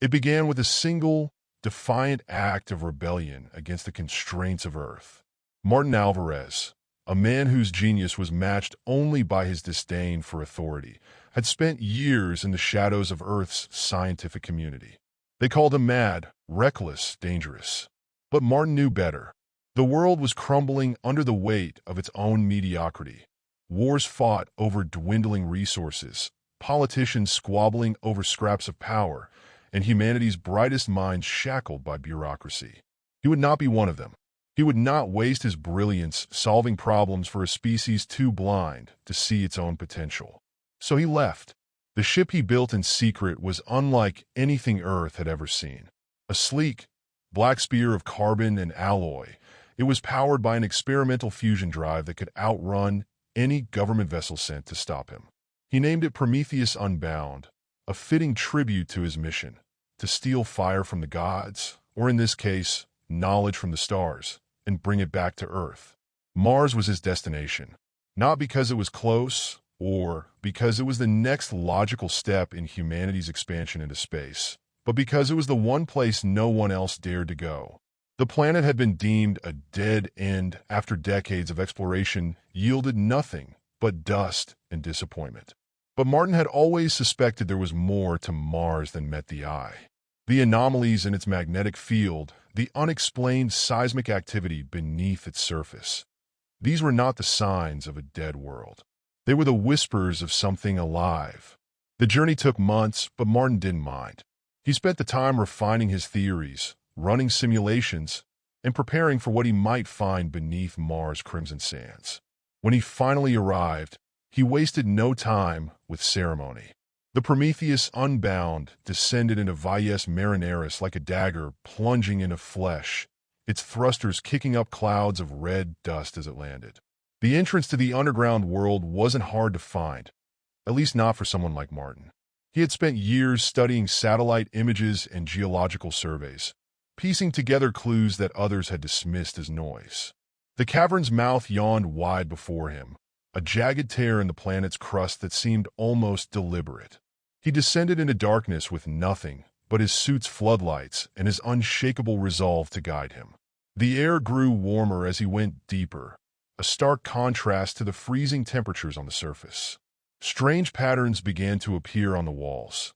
It began with a single, defiant act of rebellion against the constraints of Earth. Martin Alvarez, a man whose genius was matched only by his disdain for authority, had spent years in the shadows of Earth's scientific community. They called him mad, reckless, dangerous. But Martin knew better. The world was crumbling under the weight of its own mediocrity. Wars fought over dwindling resources, politicians squabbling over scraps of power, and humanity's brightest minds shackled by bureaucracy. He would not be one of them. He would not waste his brilliance solving problems for a species too blind to see its own potential. So he left. The ship he built in secret was unlike anything Earth had ever seen. A sleek, black spear of carbon and alloy, it was powered by an experimental fusion drive that could outrun any government vessel sent to stop him. He named it Prometheus Unbound, a fitting tribute to his mission, to steal fire from the gods, or in this case, knowledge from the stars, and bring it back to Earth. Mars was his destination, not because it was close, or because it was the next logical step in humanity's expansion into space, but because it was the one place no one else dared to go. The planet had been deemed a dead end after decades of exploration yielded nothing but dust and disappointment. But Martin had always suspected there was more to Mars than met the eye. The anomalies in its magnetic field, the unexplained seismic activity beneath its surface. These were not the signs of a dead world. They were the whispers of something alive. The journey took months, but Martin didn't mind. He spent the time refining his theories, running simulations, and preparing for what he might find beneath Mars' crimson sands. When he finally arrived, he wasted no time with ceremony. The Prometheus Unbound descended into Vies Marineris like a dagger plunging into flesh, its thrusters kicking up clouds of red dust as it landed. The entrance to the underground world wasn't hard to find, at least not for someone like Martin. He had spent years studying satellite images and geological surveys, piecing together clues that others had dismissed as noise. The cavern's mouth yawned wide before him, a jagged tear in the planet's crust that seemed almost deliberate. He descended into darkness with nothing but his suit's floodlights and his unshakable resolve to guide him. The air grew warmer as he went deeper, a stark contrast to the freezing temperatures on the surface. Strange patterns began to appear on the walls,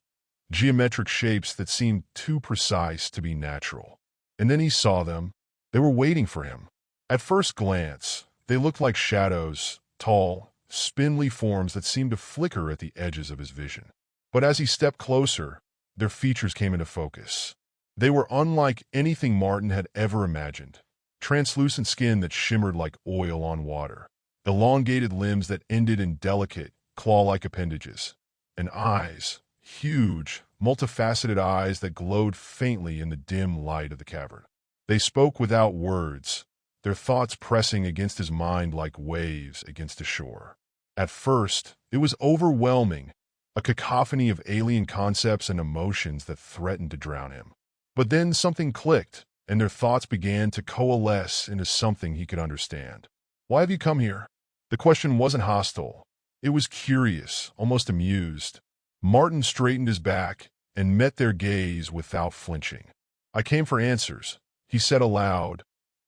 geometric shapes that seemed too precise to be natural. And then he saw them. They were waiting for him. At first glance, they looked like shadows, tall, spindly forms that seemed to flicker at the edges of his vision. But as he stepped closer, their features came into focus. They were unlike anything Martin had ever imagined. Translucent skin that shimmered like oil on water, elongated limbs that ended in delicate, claw-like appendages, and eyes, huge, multifaceted eyes that glowed faintly in the dim light of the cavern. They spoke without words, their thoughts pressing against his mind like waves against a shore. At first, it was overwhelming, a cacophony of alien concepts and emotions that threatened to drown him. But then something clicked, and their thoughts began to coalesce into something he could understand. "Why have you come here?" The question wasn't hostile. It was curious, almost amused. Martin straightened his back and met their gaze without flinching. "I came for answers," he said aloud,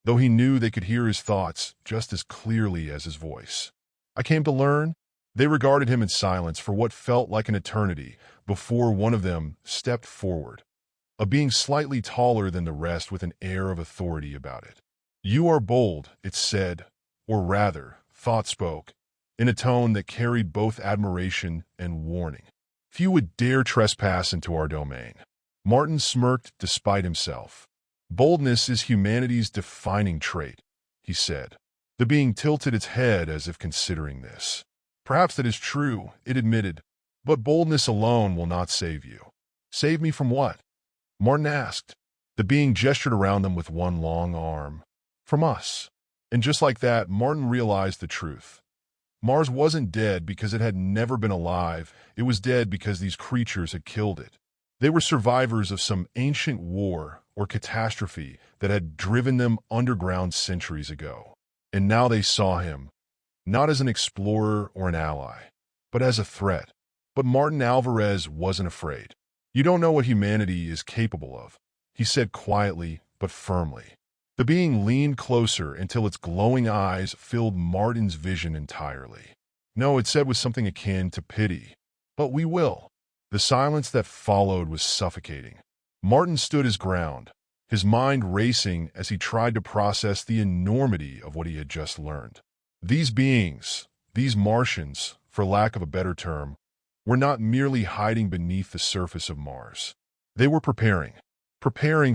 though he knew they could hear his thoughts just as clearly as his voice. "I came to learn." They regarded him in silence for what felt like an eternity before one of them stepped forward, a being slightly taller than the rest with an air of authority about it. "You are bold," it said, or rather, thought spoke, in a tone that carried both admiration and warning. "Few would dare trespass into our domain." Martin smirked despite himself. "Boldness is humanity's defining trait," he said. The being tilted its head as if considering this. "Perhaps that is true," it admitted, "but boldness alone will not save you." "Save me from what?" Martin asked. The being gestured around them with one long arm. "From us." And just like that, Martin realized the truth. Mars wasn't dead because it had never been alive. It was dead because these creatures had killed it. They were survivors of some ancient war or catastrophe that had driven them underground centuries ago. And now they saw him, not as an explorer or an ally, but as a threat. But Martin Alvarez wasn't afraid. You don't know what humanity is capable of, he said quietly but firmly. The being leaned closer until its glowing eyes filled Martin's vision entirely. No, it said with something akin to pity. But we will. The silence that followed was suffocating. Martin stood his ground, his mind racing as he tried to process the enormity of what he had just learned. These beings, these Martians, for lack of a better term, were not merely hiding beneath the surface of Mars. They were preparing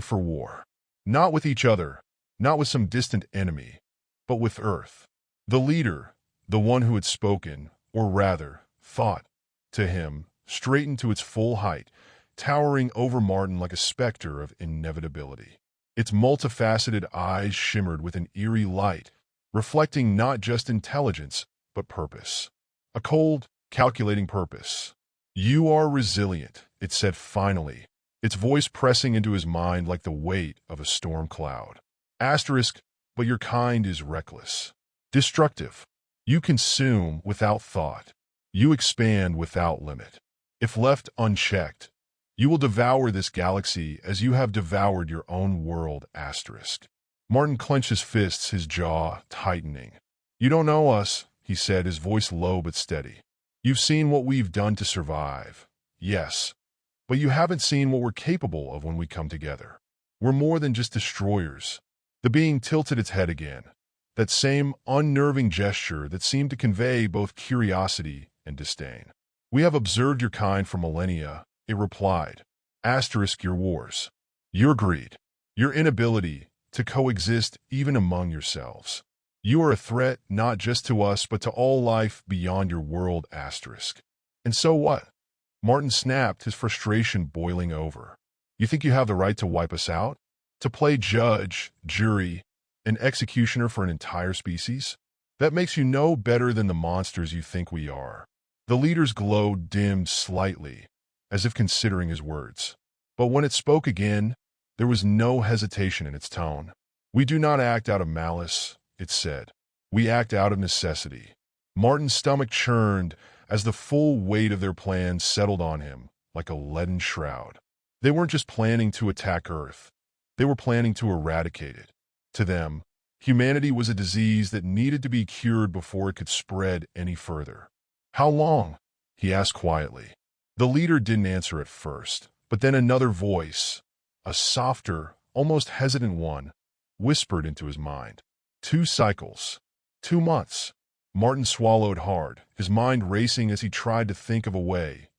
for war. Not with each other, not with some distant enemy, but with Earth. The leader, the one who had spoken, or rather, thought, to him, straightened to its full height, towering over Martin like a specter of inevitability. Its multifaceted eyes shimmered with an eerie light, reflecting not just intelligence, but purpose. A cold, calculating purpose. You are resilient, it said finally, its voice pressing into his mind like the weight of a storm cloud. Asterisk, but your kind is reckless. Destructive. You consume without thought. You expand without limit. If left unchecked, you will devour this galaxy as you have devoured your own world. Asterisk. Martin clenched his fists, his jaw tightening. You don't know us, he said, his voice low but steady. You've seen what we've done to survive. Yes, but you haven't seen what we're capable of when we come together. We're more than just destroyers. The being tilted its head again, that same unnerving gesture that seemed to convey both curiosity and disdain. We have observed your kind for millennia, it replied. Asterisk your wars, your greed, your inability to coexist even among yourselves. You are a threat not just to us but to all life beyond your world. Asterisk. And so what? Martin snapped, his frustration boiling over. You think you have the right to wipe us out? To play judge, jury, and executioner for an entire species? That makes you no better than the monsters you think we are. The leader's glow dimmed slightly, as if considering his words. But when it spoke again, there was no hesitation in its tone. We do not act out of malice, it said. We act out of necessity. Martin's stomach churned as the full weight of their plan settled on him like a leaden shroud. They weren't just planning to attack Earth. They were planning to eradicate it. To them, humanity was a disease that needed to be cured before it could spread any further. How long? He asked quietly. The leader didn't answer at first, but then another voice, a softer, almost hesitant one, whispered into his mind. 2 cycles. 2 months. Martin swallowed hard, his mind racing as he tried to think of a way,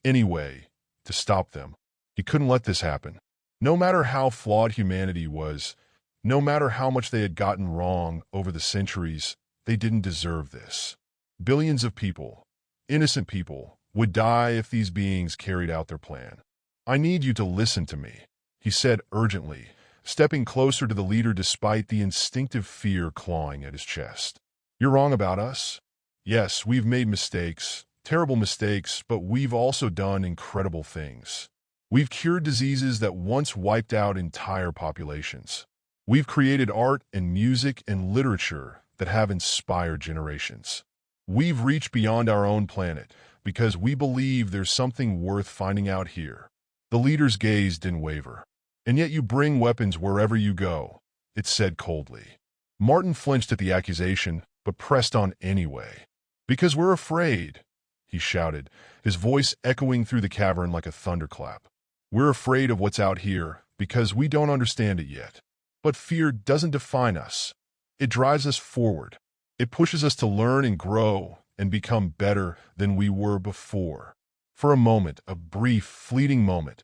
any way, to stop them. He couldn't let this happen. No matter how flawed humanity was, no matter how much they had gotten wrong over the centuries, they didn't deserve this. Billions of people, innocent people, would die if these beings carried out their plan. I need you to listen to me, he said urgently, stepping closer to the leader despite the instinctive fear clawing at his chest. You're wrong about us. Yes, we've made mistakes, terrible mistakes, but we've also done incredible things. We've cured diseases that once wiped out entire populations. We've created art and music and literature that have inspired generations. We've reached beyond our own planet because we believe there's something worth finding out here. The leader's gaze didn't waver. And yet you bring weapons wherever you go, it said coldly. Martin flinched at the accusation, but pressed on anyway. Because we're afraid, he shouted, his voice echoing through the cavern like a thunderclap. We're afraid of what's out here because we don't understand it yet. But fear doesn't define us. It drives us forward. It pushes us to learn and grow and become better than we were before. For a moment, a brief, fleeting moment,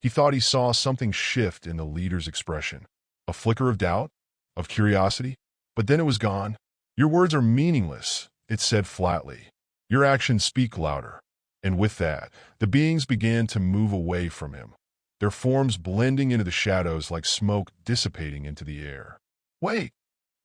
he thought he saw something shift in the leader's expression. A flicker of doubt? Of curiosity? But then it was gone. Your words are meaningless, it said flatly. Your actions speak louder. And with that, the beings began to move away from him, their forms blending into the shadows like smoke dissipating into the air. Wait!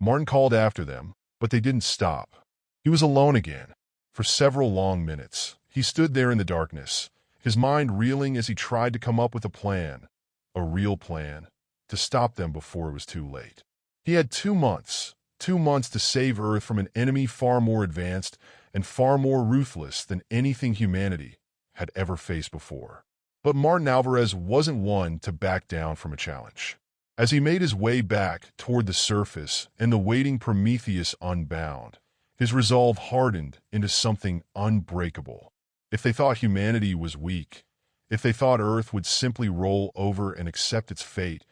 Martin called after them, but they didn't stop. He was alone again. For several long minutes, he stood there in the darkness, his mind reeling as he tried to come up with a real plan, to stop them before it was too late. He had 2 months to save Earth from an enemy far more advanced and far more ruthless than anything humanity had ever faced before. But Martin Alvarez wasn't one to back down from a challenge. As he made his way back toward the surface and the waiting Prometheus unbound, his resolve hardened into something unbreakable. If they thought humanity was weak, if they thought Earth would simply roll over and accept its fate,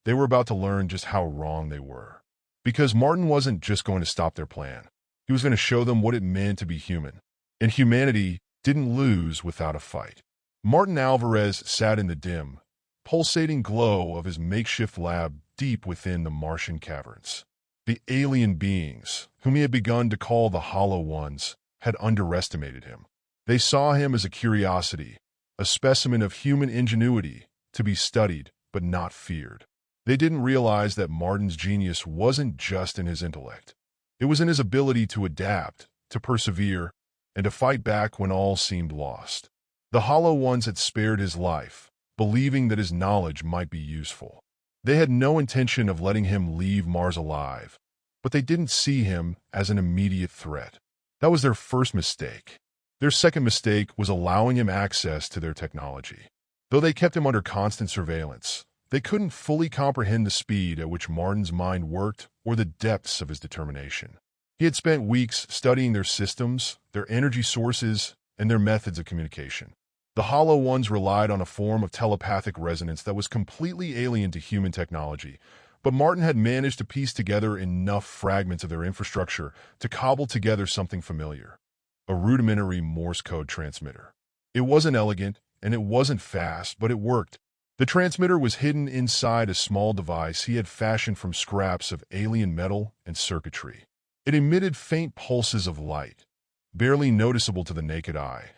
they were about to learn just how wrong they were. Because Martin wasn't just going to stop their plan. He was going to show them what it meant to be human. And humanity didn't lose without a fight. Martin Alvarez sat in the dim, pulsating glow of his makeshift lab deep within the Martian caverns. The alien beings, whom he had begun to call the Hollow Ones, had underestimated him. They saw him as a curiosity, a specimen of human ingenuity, to be studied but not feared. They didn't realize that Martin's genius wasn't just in his intellect. It was in his ability to adapt, to persevere, and to fight back when all seemed lost. The Hollow Ones had spared his life, believing that his knowledge might be useful. They had no intention of letting him leave Mars alive, but they didn't see him as an immediate threat. That was their first mistake. Their second mistake was allowing him access to their technology. Though they kept him under constant surveillance, they couldn't fully comprehend the speed at which Martin's mind worked or the depths of his determination. He had spent weeks studying their systems, their energy sources, and their methods of communication. The Hollow Ones relied on a form of telepathic resonance that was completely alien to human technology, but Martin had managed to piece together enough fragments of their infrastructure to cobble together something familiar: a rudimentary Morse code transmitter. It wasn't elegant, and it wasn't fast, but it worked. The transmitter was hidden inside a small device he had fashioned from scraps of alien metal and circuitry. It emitted faint pulses of light, barely noticeable to the naked eye,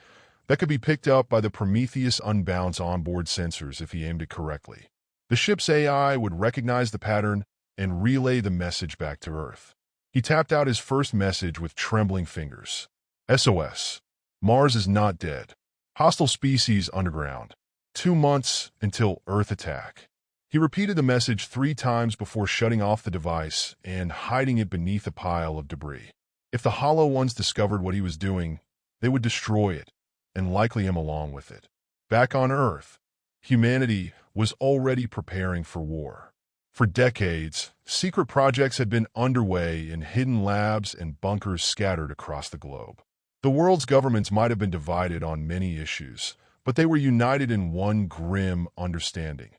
that could be picked up by the Prometheus Unbound's onboard sensors if he aimed it correctly. The ship's AI would recognize the pattern and relay the message back to Earth. He tapped out his first message with trembling fingers. SOS. Mars is not dead. Hostile species underground. 2 months until Earth attack. He repeated the message 3 times before shutting off the device and hiding it beneath a pile of debris. If the Hollow Ones discovered what he was doing, they would destroy it, and likely him along with it. Back on Earth, humanity was already preparing for war. For decades, secret projects had been underway in hidden labs and bunkers scattered across the globe. The world's governments might have been divided on many issues, but they were united in one grim understanding.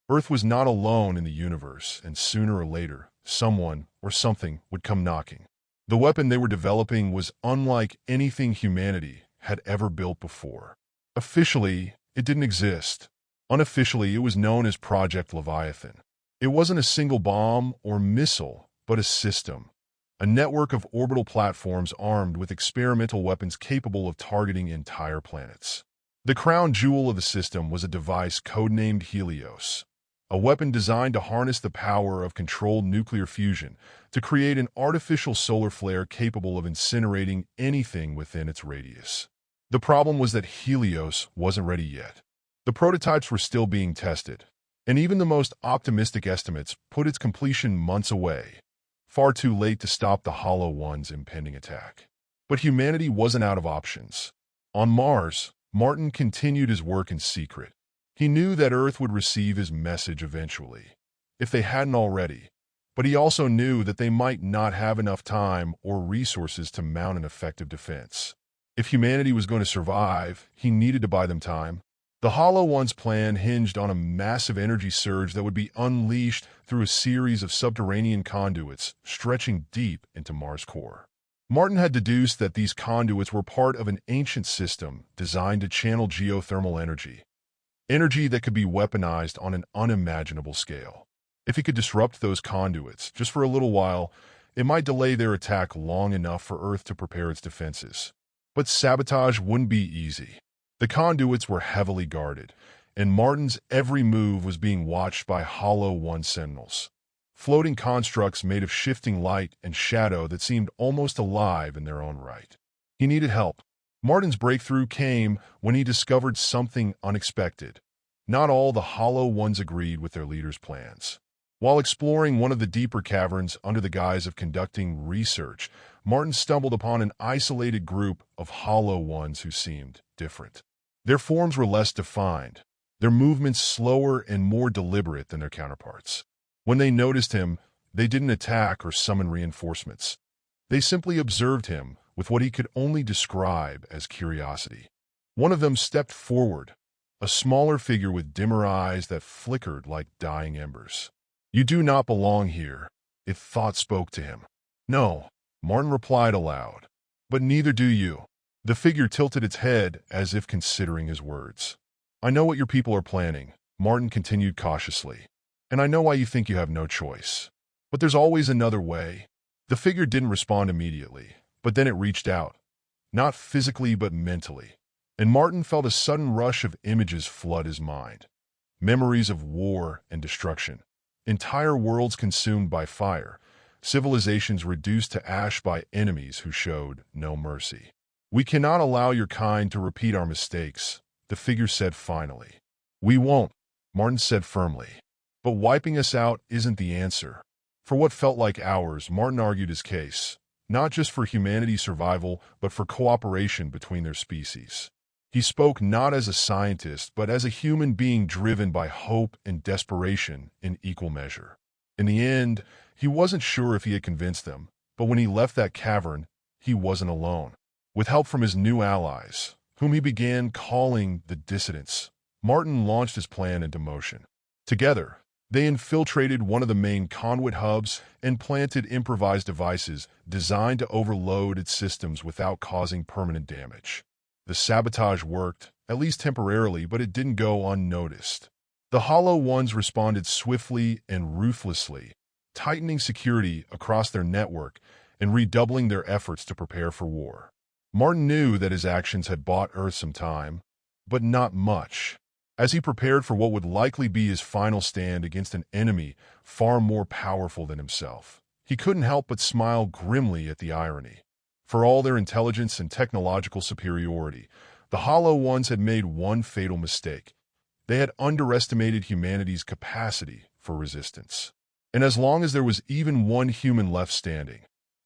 Earth was not alone in the universe, and sooner or later, someone or something would come knocking. The weapon they were developing was unlike anything humanity had ever built before. Officially, it didn't exist. Unofficially, it was known as Project Leviathan. It wasn't a single bomb or missile, but a system. A network of orbital platforms armed with experimental weapons capable of targeting entire planets. The crown jewel of the system was a device codenamed Helios, a weapon designed to harness the power of controlled nuclear fusion to create an artificial solar flare capable of incinerating anything within its radius. The problem was that Helios wasn't ready yet. The prototypes were still being tested, and even the most optimistic estimates put its completion months away, far too late to stop the Hollow Ones' impending attack. But humanity wasn't out of options. On Mars, Martin continued his work in secret. He knew that Earth would receive his message eventually, if they hadn't already, but he also knew that they might not have enough time or resources to mount an effective defense. If humanity was going to survive, he needed to buy them time. The Hollow One's plan hinged on a massive energy surge that would be unleashed through a series of subterranean conduits stretching deep into Mars' core. Martin had deduced that these conduits were part of an ancient system designed to channel geothermal energy that could be weaponized on an unimaginable scale. If he could disrupt those conduits, just for a little while, it might delay their attack long enough for Earth to prepare its defenses. But sabotage wouldn't be easy. The conduits were heavily guarded, and Martin's every move was being watched by Hollow One sentinels. Floating constructs made of shifting light and shadow that seemed almost alive in their own right. He needed help. Martin's breakthrough came when he discovered something unexpected. Not all the Hollow Ones agreed with their leader's plans. While exploring one of the deeper caverns under the guise of conducting research, Martin stumbled upon an isolated group of Hollow Ones who seemed different. Their forms were less defined, their movements slower and more deliberate than their counterparts. When they noticed him, they didn't attack or summon reinforcements. They simply observed him with what he could only describe as curiosity. One of them stepped forward, a smaller figure with dimmer eyes that flickered like dying embers. "You do not belong here," it thought spoke to him. "No," Martin replied aloud. "But neither do you." The figure tilted its head as if considering his words. "I know what your people are planning," Martin continued cautiously. "And I know why you think you have no choice. But there's always another way." The figure didn't respond immediately, but then it reached out. Not physically, but mentally. And Martin felt a sudden rush of images flood his mind. Memories of war and destruction. Entire worlds consumed by fire. Civilizations reduced to ash by enemies who showed no mercy. "We cannot allow your kind to repeat our mistakes," the figure said finally. "We won't," Martin said firmly. "But wiping us out isn't the answer." For what felt like hours, Martin argued his case, not just for humanity's survival, but for cooperation between their species. He spoke not as a scientist, but as a human being driven by hope and desperation in equal measure. In the end, he wasn't sure if he had convinced them, but when he left that cavern, he wasn't alone. With help from his new allies, whom he began calling the dissidents, Martin launched his plan into motion. Together, they infiltrated one of the main conduit hubs and planted improvised devices designed to overload its systems without causing permanent damage. The sabotage worked, at least temporarily, but it didn't go unnoticed. The Hollow Ones responded swiftly and ruthlessly, tightening security across their network and redoubling their efforts to prepare for war. Martin knew that his actions had bought Earth some time, but not much. As he prepared for what would likely be his final stand against an enemy far more powerful than himself, he couldn't help but smile grimly at the irony. For all their intelligence and technological superiority, the Hollow Ones had made one fatal mistake. They had underestimated humanity's capacity for resistance. And as long as there was even one human left standing,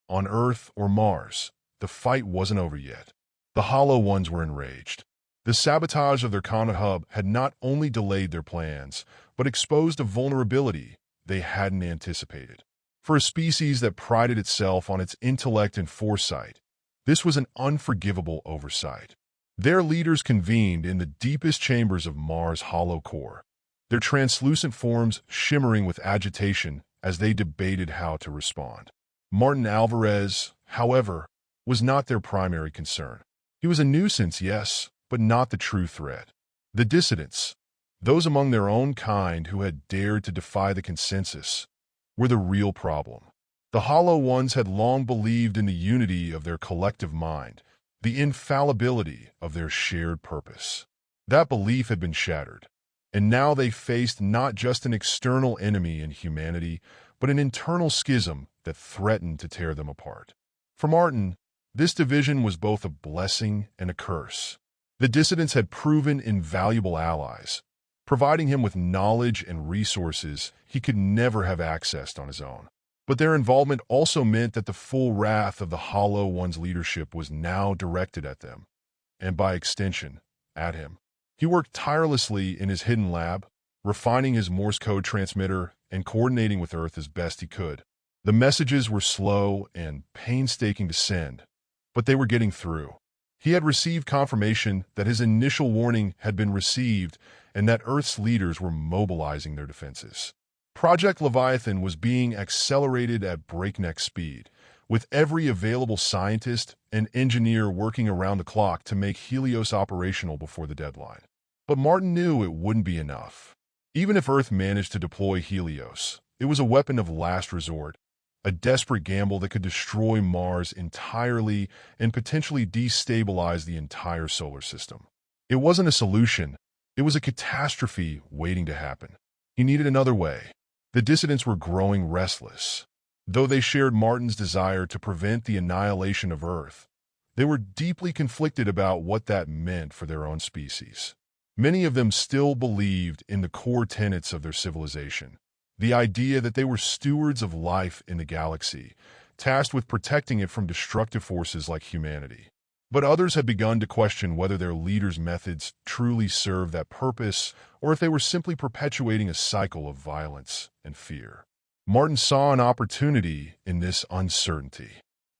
on Earth or Mars, the fight wasn't over yet. The Hollow Ones were enraged. The sabotage of their conduit hub had not only delayed their plans, but exposed a vulnerability they hadn't anticipated. For a species that prided itself on its intellect and foresight, this was an unforgivable oversight. Their leaders convened in the deepest chambers of Mars' hollow core, their translucent forms shimmering with agitation as they debated how to respond. Martin Alvarez, however, was not their primary concern. He was a nuisance, yes, but not the true threat. The dissidents, those among their own kind who had dared to defy the consensus, were the real problem. The Hollow Ones had long believed in the unity of their collective mind, the infallibility of their shared purpose. That belief had been shattered, and now they faced not just an external enemy in humanity, but an internal schism that threatened to tear them apart. For Martin, this division was both a blessing and a curse. The dissidents had proven invaluable allies, providing him with knowledge and resources he could never have accessed on his own. But their involvement also meant that the full wrath of the Hollow One's leadership was now directed at them, and by extension, at him. He worked tirelessly in his hidden lab, refining his Morse code transmitter and coordinating with Earth as best he could. The messages were slow and painstaking to send, but they were getting through. He had received confirmation that his initial warning had been received and that Earth's leaders were mobilizing their defenses. Project Leviathan was being accelerated at breakneck speed, with every available scientist and engineer working around the clock to make Helios operational before the deadline. But Martin knew it wouldn't be enough. Even if Earth managed to deploy Helios, it was a weapon of last resort, a desperate gamble that could destroy Mars entirely and potentially destabilize the entire solar system. It wasn't a solution, it was a catastrophe waiting to happen. He needed another way. The dissidents were growing restless. Though they shared Martin's desire to prevent the annihilation of Earth, they were deeply conflicted about what that meant for their own species. Many of them still believed in the core tenets of their civilization, the idea that they were stewards of life in the galaxy, tasked with protecting it from destructive forces like humanity. But others had begun to question whether their leaders' methods truly served that purpose or if they were simply perpetuating a cycle of violence and fear. Martin saw an opportunity in this uncertainty.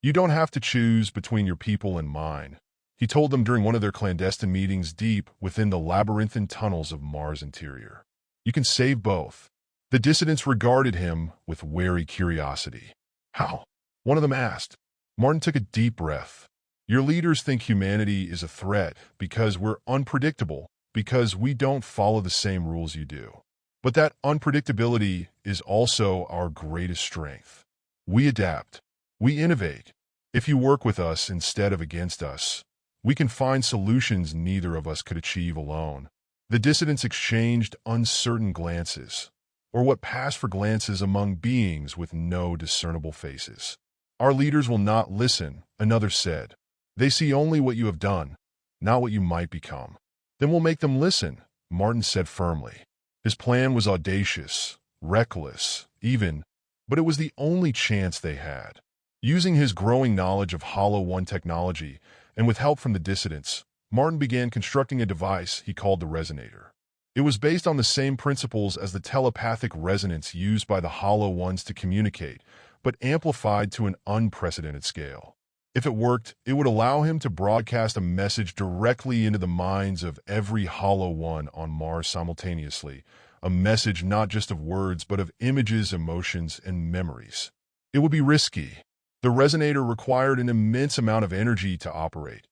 You don't have to choose between your people and mine, he told them during one of their clandestine meetings deep within the labyrinthine tunnels of Mars' interior. You can save both. The dissidents regarded him with wary curiosity. How? One of them asked. Martin took a deep breath. Your leaders think humanity is a threat because we're unpredictable, because we don't follow the same rules you do. But that unpredictability is also our greatest strength. We adapt. We innovate. If you work with us instead of against us, we can find solutions neither of us could achieve alone. The dissidents exchanged uncertain glances, or what passed for glances among beings with no discernible faces. Our leaders will not listen, another said. They see only what you have done, not what you might become. Then we'll make them listen, Martin said firmly. His plan was audacious, reckless, even, but it was the only chance they had. Using his growing knowledge of Hollow One technology, and with help from the dissidents, Martin began constructing a device he called the resonator. It was based on the same principles as the telepathic resonance used by the Hollow Ones to communicate, but amplified to an unprecedented scale. If it worked, it would allow him to broadcast a message directly into the minds of every Hollow One on Mars simultaneously, a message not just of words but of images, emotions, and memories. It would be risky. The resonator required an immense amount of energy to operate,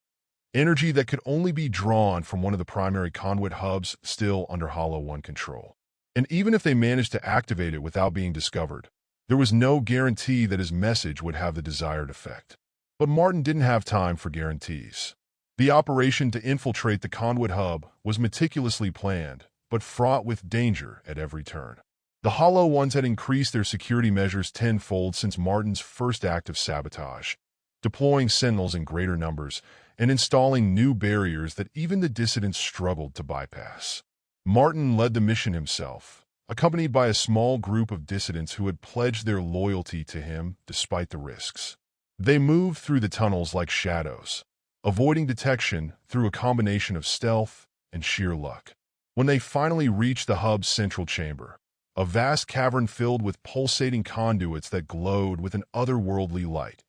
energy that could only be drawn from one of the primary conduit hubs still under Hollow One control. And even if they managed to activate it without being discovered, there was no guarantee that his message would have the desired effect. But Martin didn't have time for guarantees. The operation to infiltrate the conduit hub was meticulously planned, but fraught with danger at every turn. The Hollow Ones had increased their security measures tenfold since Martin's first act of sabotage, deploying sentinels in greater numbers and installing new barriers that even the dissidents struggled to bypass. Martin led the mission himself, accompanied by a small group of dissidents who had pledged their loyalty to him despite the risks. They moved through the tunnels like shadows, avoiding detection through a combination of stealth and sheer luck. When they finally reached the hub's central chamber, a vast cavern filled with pulsating conduits that glowed with an otherworldly light,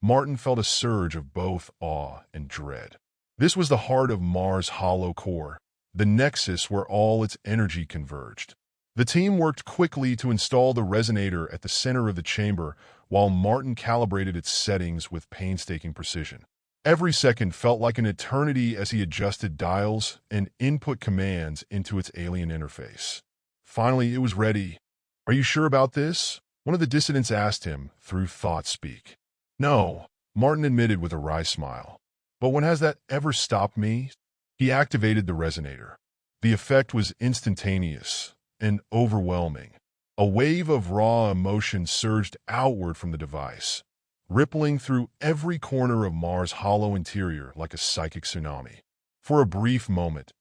Martin felt a surge of both awe and dread. This was the heart of Mars' hollow core, the nexus where all its energy converged. The team worked quickly to install the resonator at the center of the chamber while Martin calibrated its settings with painstaking precision. Every second felt like an eternity as he adjusted dials and input commands into its alien interface. Finally, it was ready. "Are you sure about this?" one of the dissidents asked him through thought speak. "No," Martin admitted with a wry smile. "But when has that ever stopped me?" He activated the resonator. The effect was instantaneous and overwhelming. A wave of raw emotion surged outward from the device, rippling through every corner of Mars' hollow interior like a psychic tsunami. For a brief moment,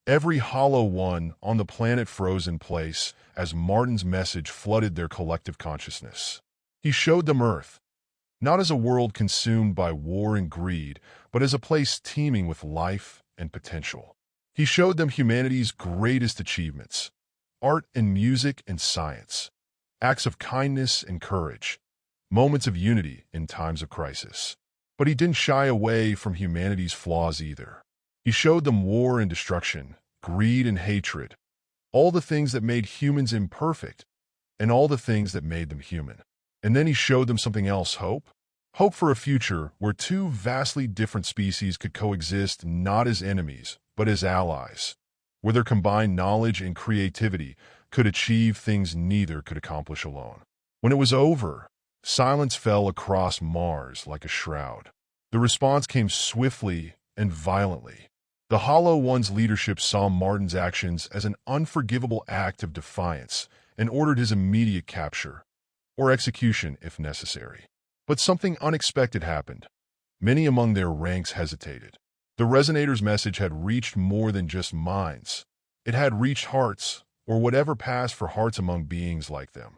every Hollow One on the planet froze in place as Martin's message flooded their collective consciousness. He showed them Earth, not as a world consumed by war and greed, but as a place teeming with life and potential. He showed them humanity's greatest achievements: art and music and science, acts of kindness and courage, moments of unity in times of crisis. But he didn't shy away from humanity's flaws either. He showed them war and destruction, greed and hatred, all the things that made humans imperfect, and all the things that made them human. And then he showed them something else: hope. Hope for a future where two vastly different species could coexist not as enemies, but as allies, where their combined knowledge and creativity could achieve things neither could accomplish alone. When it was over, silence fell across Mars like a shroud. The response came swiftly and violently. The Hollow One's leadership saw Martin's actions as an unforgivable act of defiance and ordered his immediate capture, or execution if necessary. But something unexpected happened. Many among their ranks hesitated. The resonator's message had reached more than just minds. It had reached hearts, or whatever passed for hearts among beings like them.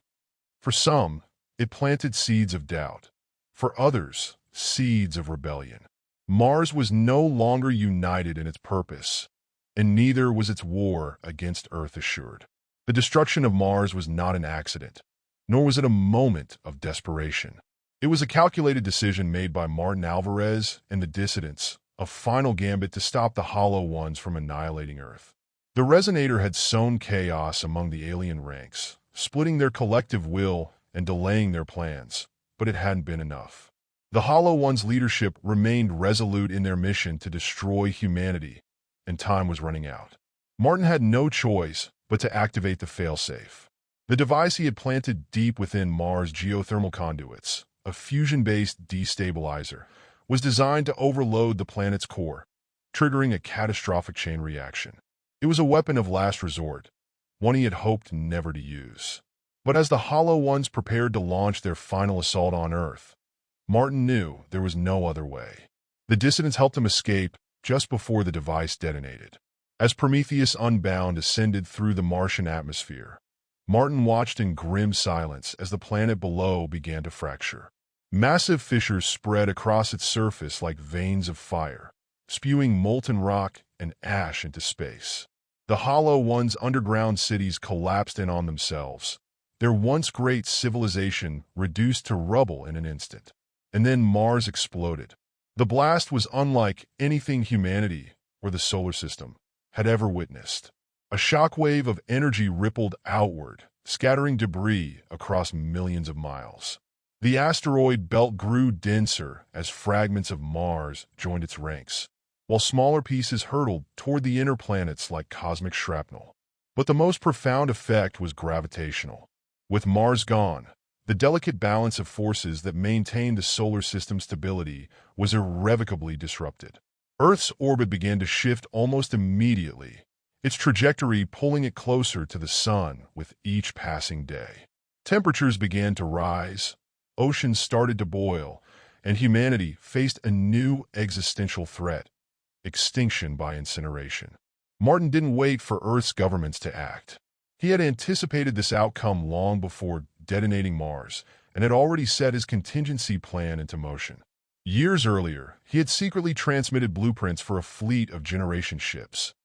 For some, it planted seeds of doubt. For others, seeds of rebellion. Mars was no longer united in its purpose, and neither was its war against Earth assured. The destruction of Mars was not an accident, nor was it a moment of desperation. It was a calculated decision made by Martin Alvarez and the dissidents, a final gambit to stop the Hollow Ones from annihilating Earth. The Resonator had sown chaos among the alien ranks, splitting their collective will and delaying their plans, but it hadn't been enough. The Hollow Ones' leadership remained resolute in their mission to destroy humanity, and time was running out. Martin had no choice but to activate the failsafe. The device he had planted deep within Mars' geothermal conduits, a fusion-based destabilizer, was designed to overload the planet's core, triggering a catastrophic chain reaction. It was a weapon of last resort, one he had hoped never to use. But as the Hollow Ones prepared to launch their final assault on Earth, Martin knew there was no other way. The dissidents helped him escape just before the device detonated. As Prometheus Unbound ascended through the Martian atmosphere, Martin watched in grim silence as the planet below began to fracture. Massive fissures spread across its surface like veins of fire, spewing molten rock and ash into space. The Hollow Ones' underground cities collapsed in on themselves, their once great civilization reduced to rubble in an instant. And then Mars exploded. The blast was unlike anything humanity or the solar system had ever witnessed. A shockwave of energy rippled outward, scattering debris across millions of miles. The asteroid belt grew denser as fragments of Mars joined its ranks, while smaller pieces hurtled toward the inner planets like cosmic shrapnel. But the most profound effect was gravitational. With Mars gone, the delicate balance of forces that maintained the solar system's stability was irrevocably disrupted. Earth's orbit began to shift almost immediately, its trajectory pulling it closer to the sun with each passing day. Temperatures began to rise, oceans started to boil, and humanity faced a new existential threat: extinction by incineration. Martin didn't wait for Earth's governments to act. He had anticipated this outcome long before detonating Mars, and had already set his contingency plan into motion. Years earlier, he had secretly transmitted blueprints for a fleet of generation ships,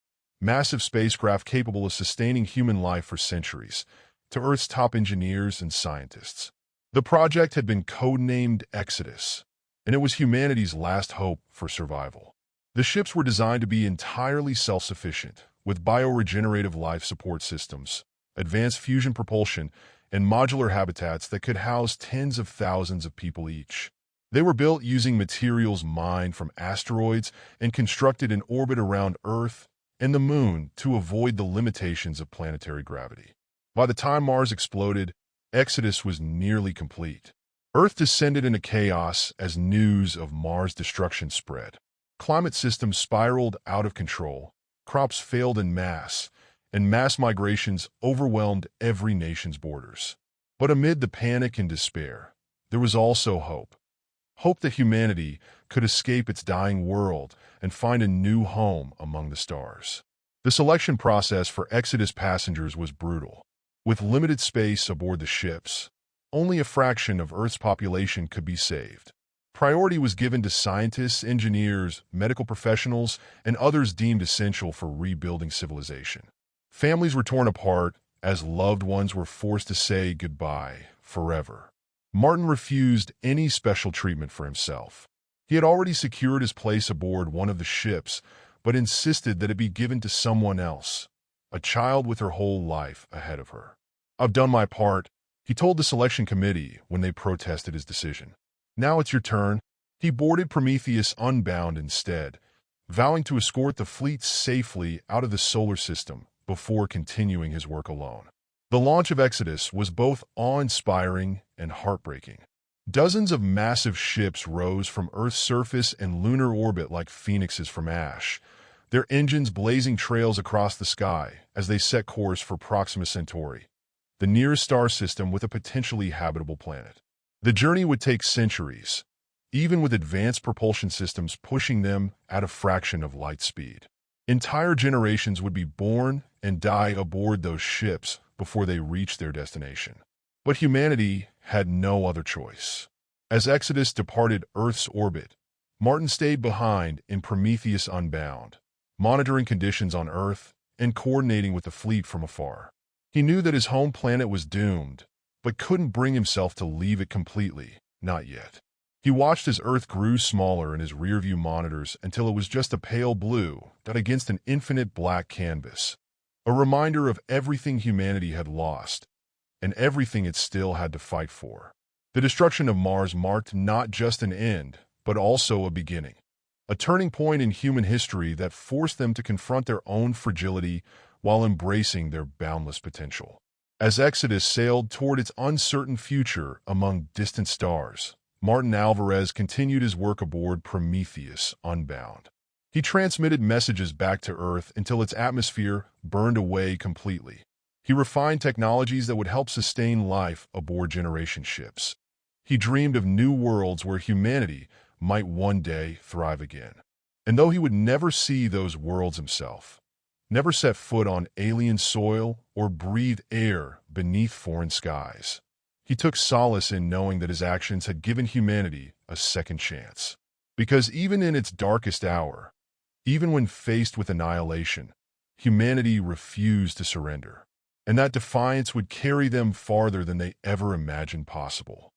massive spacecraft capable of sustaining human life for centuries, to Earth's top engineers and scientists. The project had been codenamed Exodus, and it was humanity's last hope for survival. The ships were designed to be entirely self-sufficient, with bioregenerative life support systems, advanced fusion propulsion, and modular habitats that could house tens of thousands of people each. They were built using materials mined from asteroids and constructed in orbit around Earth and the Moon to avoid the limitations of planetary gravity. By the time Mars exploded, Exodus was nearly complete. Earth descended into chaos as news of Mars' destruction spread. Climate systems spiraled out of control, crops failed en masse, and mass migrations overwhelmed every nation's borders. But amid the panic and despair, there was also hope. Hope that humanity could escape its dying world and find a new home among the stars. The selection process for Exodus passengers was brutal. With limited space aboard the ships, only a fraction of Earth's population could be saved. Priority was given to scientists, engineers, medical professionals, and others deemed essential for rebuilding civilization. Families were torn apart as loved ones were forced to say goodbye forever. Martin refused any special treatment for himself. He had already secured his place aboard one of the ships, but insisted that it be given to someone else, a child with her whole life ahead of her. "I've done my part," he told the selection committee when they protested his decision. "Now it's your turn." He boarded Prometheus Unbound instead, vowing to escort the fleet safely out of the solar system before continuing his work alone. The launch of Exodus was both awe-inspiring and heartbreaking. Dozens of massive ships rose from Earth's surface and lunar orbit like phoenixes from ash, their engines blazing trails across the sky as they set course for Proxima Centauri, the nearest star system with a potentially habitable planet. The journey would take centuries, even with advanced propulsion systems pushing them at a fraction of light speed. Entire generations would be born and die aboard those ships before they reached their destination. But humanity had no other choice. As Exodus departed Earth's orbit, Martin stayed behind in Prometheus Unbound, monitoring conditions on Earth and coordinating with the fleet from afar. He knew that his home planet was doomed, but couldn't bring himself to leave it completely, not yet. He watched as Earth grew smaller in his rearview monitors until it was just a pale blue dot against an infinite black canvas, a reminder of everything humanity had lost and everything it still had to fight for. The destruction of Mars marked not just an end, but also a beginning, a turning point in human history that forced them to confront their own fragility while embracing their boundless potential. As Exodus sailed toward its uncertain future among distant stars, Martin Alvarez continued his work aboard Prometheus Unbound. He transmitted messages back to Earth until its atmosphere burned away completely. He refined technologies that would help sustain life aboard generation ships. He dreamed of new worlds where humanity might one day thrive again. And though he would never see those worlds himself, never set foot on alien soil or breathe air beneath foreign skies, he took solace in knowing that his actions had given humanity a second chance. Because even in its darkest hour, even when faced with annihilation, humanity refused to surrender. And that defiance would carry them farther than they ever imagined possible.